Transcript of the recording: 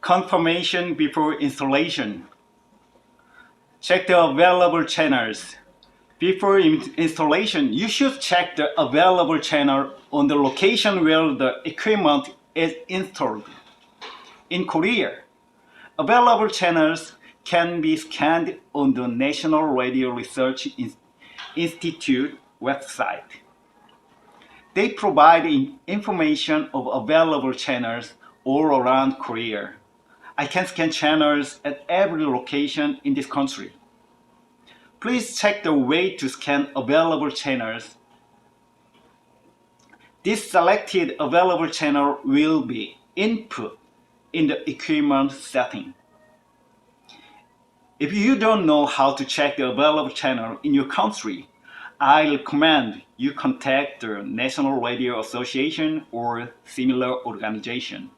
Confirmation before installation. Check the available channels. Before installation, you should check the available channel on the location where the equipment is installed. In Korea, available channels can be scanned on the National Radio Research Institute website. They provide information of available channels all around Korea. I can scan channels at every location in this country. Please check the way to scan available channels. This selected available channel will be input in the equipment setting. If you don't know how to check the available channel in your country, I recommend you contact the National Radio Association or similar organization.